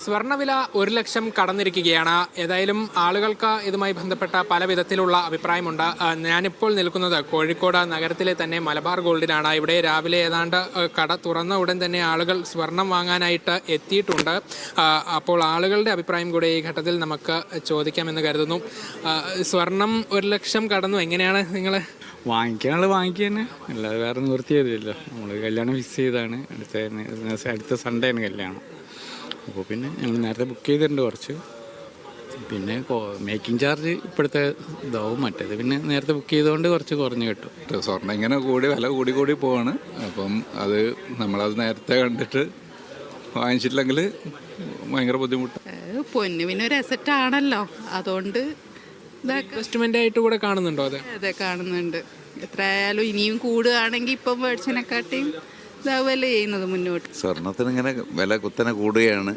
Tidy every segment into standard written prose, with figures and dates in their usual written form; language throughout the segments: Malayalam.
സ്വർണ്ണവില 1,00,000 കടന്നിരിക്കുകയാണ്. ഏതായാലും ആളുകൾക്ക് ഇതുമായി ബന്ധപ്പെട്ട പല വിധത്തിലുള്ള അഭിപ്രായമുണ്ട്. ഞാനിപ്പോൾ നിൽക്കുന്നത് കോഴിക്കോട് നഗരത്തിലെ തന്നെ മലബാർ ഗോൾഡിലാണ്. ഇവിടെ രാവിലെ ഏതാണ്ട് കട തുറന്ന ഉടൻ തന്നെ ആളുകൾ സ്വർണം വാങ്ങാനായിട്ട് എത്തിയിട്ടുണ്ട്. അപ്പോൾ ആളുകളുടെ അഭിപ്രായം കൂടെ ഈ ഘട്ടത്തിൽ നമുക്ക് ചോദിക്കാമെന്ന് കരുതുന്നു. സ്വർണം 1,00,000 കടന്നു. എങ്ങനെയാണ് നിങ്ങൾ വാങ്ങിക്കാനുള്ള വാങ്ങിക്കുക തന്നെ, അല്ലാതെ വേറെ നിവൃത്തിയതില്ലല്ലോ. നമ്മൾ കല്യാണം ഫിക്സ് ചെയ്താണ്. അടുത്ത സൺഡേ ആണ് കല്യാണം. അപ്പോൾ പിന്നെ ഞങ്ങൾ നേരത്തെ ബുക്ക് ചെയ്തിട്ടുണ്ട് കുറച്ച്. പിന്നെ മേക്കിംഗ് ചാർജ് ഇപ്പോഴത്തെ ഇതാവും. മറ്റേത് പിന്നെ നേരത്തെ ബുക്ക് ചെയ്തുകൊണ്ട് കുറച്ച് കുറഞ്ഞ് കിട്ടും. സ്വർണ്ണം ഇങ്ങനെ വില കൂടി പോവാണ്. അപ്പം അത് നമ്മളത് നേരത്തെ കണ്ടിട്ട് വാങ്ങിച്ചിട്ടില്ലെങ്കിൽ ഭയങ്കര ബുദ്ധിമുട്ടാണ്. പൊന്നു പിന്നെ ഒരു അസറ്റ് ആണല്ലോ, അതുകൊണ്ട് ഇൻവെസ്റ്റ്മെന്റ് ആയിട്ട് കൂടെ കാണുന്നുണ്ടോ? അതെ കാണുന്നുണ്ട്. എത്ര ആയാലും ഇനിയും കൂടുകയാണെങ്കിൽ ഇപ്പം മേടിച്ചതിനെക്കാട്ടിയും ഇതാവല്ലേ ചെയ്യുന്നത് മുന്നോട്ട്. സ്വർണത്തിന് ഇങ്ങനെ വില കുത്തനെ കൂടുകയാണ്.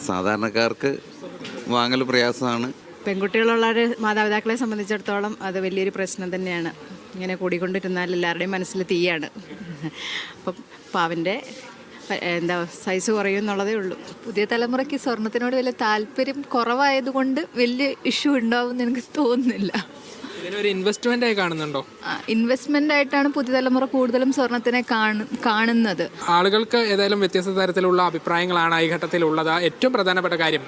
സാധാരണക്കാർക്ക് വാങ്ങൽ പ്രയാസമാണ്. പെൺകുട്ടികളുള്ള മാതാപിതാക്കളെ സംബന്ധിച്ചിടത്തോളം അത് വലിയൊരു പ്രശ്നം തന്നെയാണ്. ഇങ്ങനെ കൂടിക്കൊണ്ടിരുന്നാൽ എല്ലാവരുടെയും മനസ്സിൽ തീയാണ്. അപ്പം പാവിൻ്റെ സൈസ് കുറയും എന്നുള്ളതേ ഉള്ളൂ. പുതിയ തലമുറയ്ക്ക് സ്വർണത്തിനോട് വലിയ താല്പര്യം കുറവായതുകൊണ്ട് വലിയ ഇഷ്യൂ ഉണ്ടാവും എന്ന് എനിക്ക് തോന്നുന്നില്ല. ഇതിനൊരു ഇൻവെസ്റ്റ്മെന്റ് ആയി കാണുന്നുണ്ടോ? ഇൻവെസ്റ്റ്മെന്റ് ആയിട്ടാണ് പുതിയ തലമുറ കൂടുതലും സ്വർണത്തിനെ കാണുന്നത്. ആളുകൾക്ക് ഏതായാലും വ്യത്യസ്ത തരത്തിലുള്ള അഭിപ്രായങ്ങളാണ് ഈ ഘട്ടത്തിലുള്ളത്. ഏറ്റവും പ്രധാനപ്പെട്ട കാര്യം,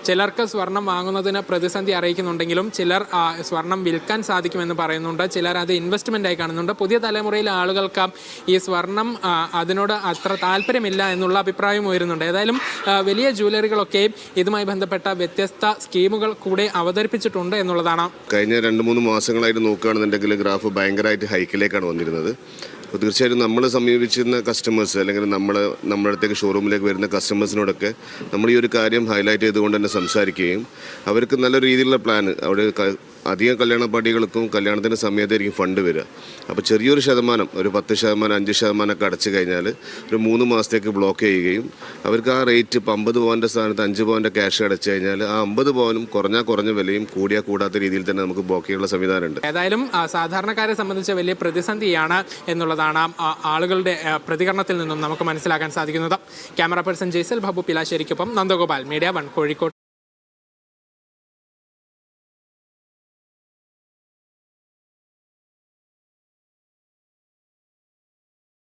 ചിലർക്ക് സ്വർണം വാങ്ങുന്നതിന് പ്രതിസന്ധി അറിയിക്കുന്നുണ്ടെങ്കിലും ചിലർ സ്വർണം വിൽക്കാൻ സാധിക്കുമെന്ന് പറയുന്നുണ്ട്. ചിലർ അത് ഇൻവെസ്റ്റ്മെന്റ് ആയി കാണുന്നുണ്ട്. പുതിയ തലമുറയിലെ ആളുകൾക്ക് ഈ സ്വർണം അതിനോട് അത്ര താല്പര്യമില്ല എന്നുള്ള അഭിപ്രായം ഉയരുന്നുണ്ട്. ഏതായാലും വലിയ ജ്വല്ലറികളൊക്കെ ഇതുമായി ബന്ധപ്പെട്ട വ്യത്യസ്ത സ്കീമുകൾ കൂടെ അവതരിപ്പിച്ചിട്ടുണ്ട് എന്നുള്ളതാണ്. കഴിഞ്ഞ 2-3 മാസങ്ങളായിട്ട് നോക്കുകയാണെന്നുണ്ടെങ്കിൽ ഗ്രാഫ് ഭയങ്കരമായിട്ട് ഹൈക്കിലേക്കാണ് വന്നിരുന്നത്. അപ്പോൾ തീർച്ചയായിട്ടും നമ്മൾ സമീപിച്ചിരുന്ന കസ്റ്റമേഴ്സ് അല്ലെങ്കിൽ നമ്മുടെ അടുത്തേക്ക് ഷോറൂമിലേക്ക് വരുന്ന കസ്റ്റമേഴ്സിനോടൊക്കെ നമ്മൾ ഈ ഒരു കാര്യം ഹൈലൈറ്റ് ചെയ്തുകൊണ്ട് തന്നെ സംസാരിക്കുകയും അവർക്ക് നല്ല രീതിയിലുള്ള പ്ലാൻ, അവിടെ അധികം കല്യാണ പാർട്ടികൾക്കും കല്യാണത്തിൻ്റെ സമയത്തായിരിക്കും ഫണ്ട് വരിക. അപ്പോൾ ചെറിയൊരു ശതമാനം, ഒരു 10%, 5% ഒക്കെ അടച്ചു കഴിഞ്ഞാൽ ഒരു 3 മാസത്തേക്ക് ബ്ലോക്ക് ചെയ്യുകയും അവർക്ക് ആ റേറ്റ് ഇപ്പോൾ 50 പവൻ്റെ സ്ഥാനത്ത് 5 പവൻ്റെ ക്യാഷ് അടച്ചു കഴിഞ്ഞാൽ ആ 50 പവനും കുറഞ്ഞ വിലയും കൂടാത്ത രീതിയിൽ തന്നെ നമുക്ക് ബ്ലോക്ക് ചെയ്യാനുള്ള സംവിധാനമുണ്ട്. ഏതായാലും സാധാരണക്കാരെ സംബന്ധിച്ച് വലിയ പ്രതിസന്ധിയാണ് എന്നുള്ളതാണ് ആളുകളുടെ പ്രതികരണത്തിൽ നിന്നും നമുക്ക് മനസ്സിലാക്കാൻ സാധിക്കുന്നത്. ക്യാമറ പേഴ്സൺ ജയ്സൽ ബാബു പിലാശ്ശേരിക്കൊപ്പം നന്ദഗോപാൽ, മീഡിയ 1 കോഴിക്കോട്.